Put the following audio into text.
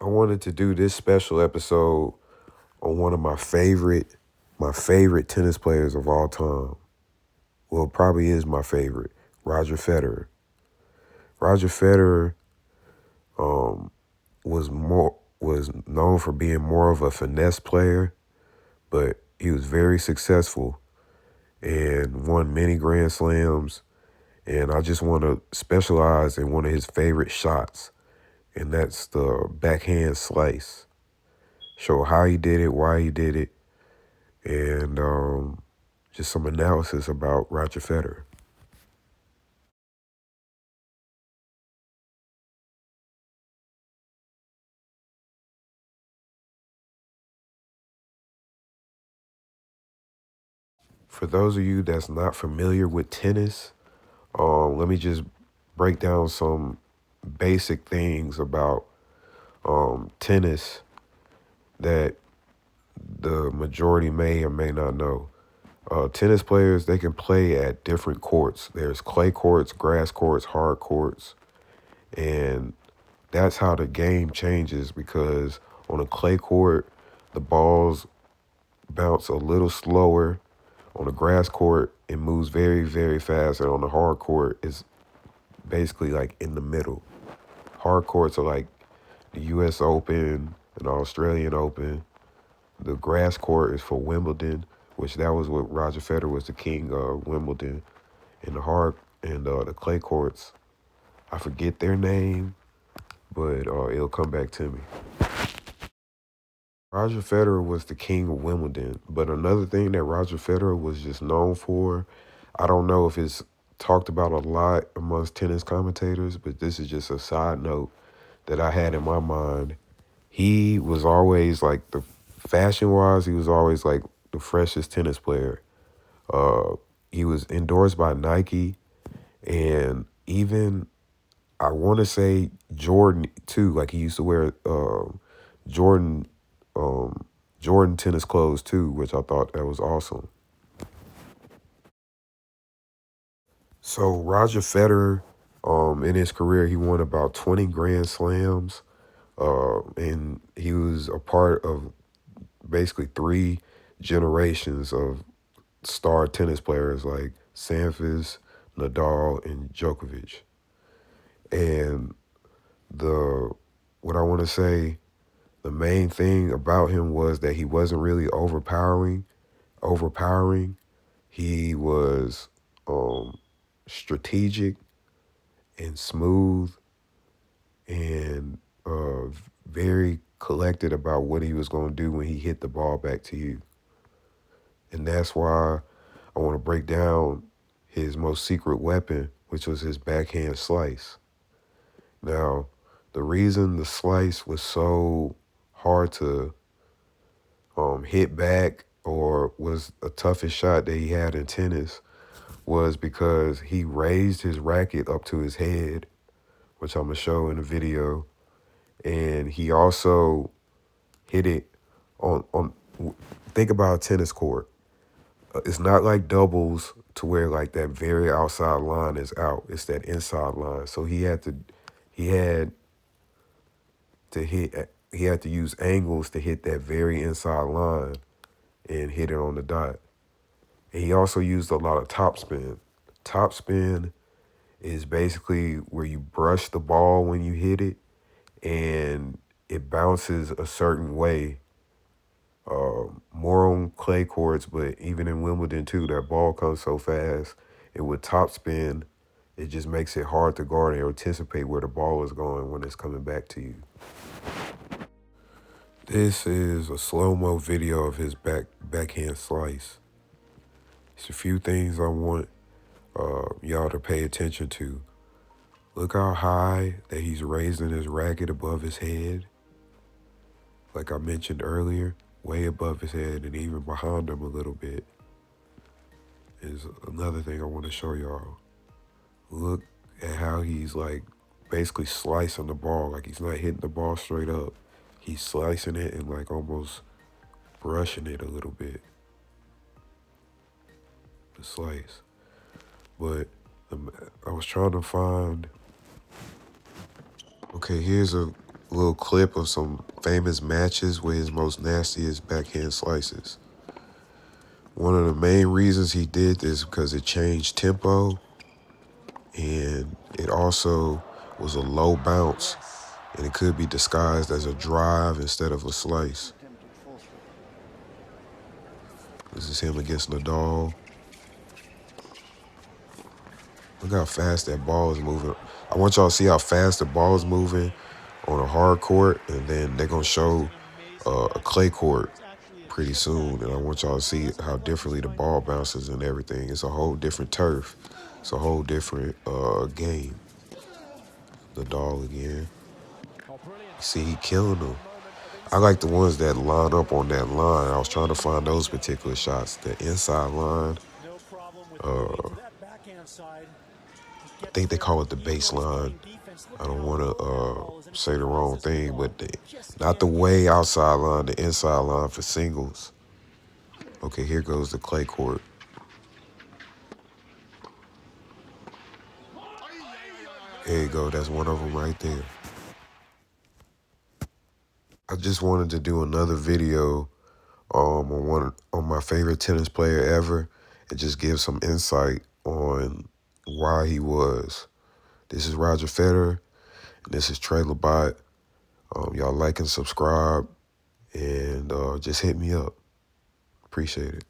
I wanted to do this special episode on one of my favorite tennis players of all time. Well, probably is my favorite, Roger Federer. Roger Federer was known for being more of a finesse player, but he was very successful and won many Grand Slams. And I just want to specialize in one of his favorite shots, and that's the backhand slice. Show how he did it, why he did it, and just some analysis about Roger Federer. For those of you that's not familiar with tennis, let me just break down some basic things about tennis that the majority may or may not know. Tennis players, they can play at different courts. There's clay courts, grass courts, hard courts, and that's how the game changes because on a clay court, the balls bounce a little slower. On a grass court, it moves very, very fast. And on the hard court, it's basically like in the middle. Hard courts are like the US Open and the Australian Open. The grass court is for Wimbledon, which that was what Roger Federer was the king of Wimbledon. And the clay courts, I forget their name, but it'll come back to me. Roger Federer was the king of Wimbledon, but another thing that Roger Federer was just known for, I don't know if it's talked about a lot amongst tennis commentators, but this is just a side note that I had in my mind. He was always like fashion-wise, he was always like the freshest tennis player. Uh, he was endorsed by Nike, and even I want to say Jordan too. Like he used to wear Jordan um, Jordan tennis clothes too, which I thought that was awesome. So Roger Federer, in his career, he won about 20 Grand Slams, and he was a part of basically three generations of star tennis players like Sampras, Nadal, and Djokovic. And the what I want to say, the main thing about him was that he wasn't really overpowering. He was um, strategic and smooth and very collected about what he was going to do when he hit the ball back to you. And that's why I want to break down his most secret weapon, which was his backhand slice. Now, the reason the slice was so hard to hit back or was the toughest shot that he had in tennis was because he raised his racket up to his head, which I'm going to show in the video. And he also hit it on think about a tennis court. It's not like doubles to where like that very outside line is out. It's that inside line. So he had he had to use angles to hit that very inside line and hit it on the dot. And he also used a lot of topspin. Topspin is basically where you brush the ball when you hit it and it bounces a certain way. More on clay courts, but even in Wimbledon too, that ball comes so fast. And with topspin, it just makes it hard to guard and anticipate where the ball is going when it's coming back to you. This is a slow-mo video of his backhand slice. It's a few things I want y'all to pay attention to. Look how high that he's raising his racket above his head. Like I mentioned earlier, way above his head and even behind him a little bit is another thing I want to show y'all. Look at how he's like basically slicing the ball. Like he's not hitting the ball straight up. He's slicing it and like almost brushing it a little bit. The slice. But I was trying to find. Okay, here's a little clip of some famous matches with his most nastiest backhand slices. One of the main reasons he did this because it changed tempo, and it also was a low bounce, and it could be disguised as a drive instead of a slice. This is him against Nadal. Look how fast that ball is moving. I want y'all to see how fast the ball is moving on a hard court, and then they're going to show a clay court pretty soon, and I want y'all to see how differently the ball bounces and everything. It's a whole different turf. It's a whole different game. Nadal again. See, he killing them. I like the ones that line up on that line. I was trying to find those particular shots. The inside line. I think they call it the baseline. I don't want to say the wrong thing, but not the way outside line, the inside line for singles. Okay, here goes the clay court. There you go. That's one of them right there. I just wanted to do another video on my favorite tennis player ever and just give some insight on why he was. This is Roger Federer, and this is Trey Labat. Y'all like and subscribe, and just hit me up. Appreciate it.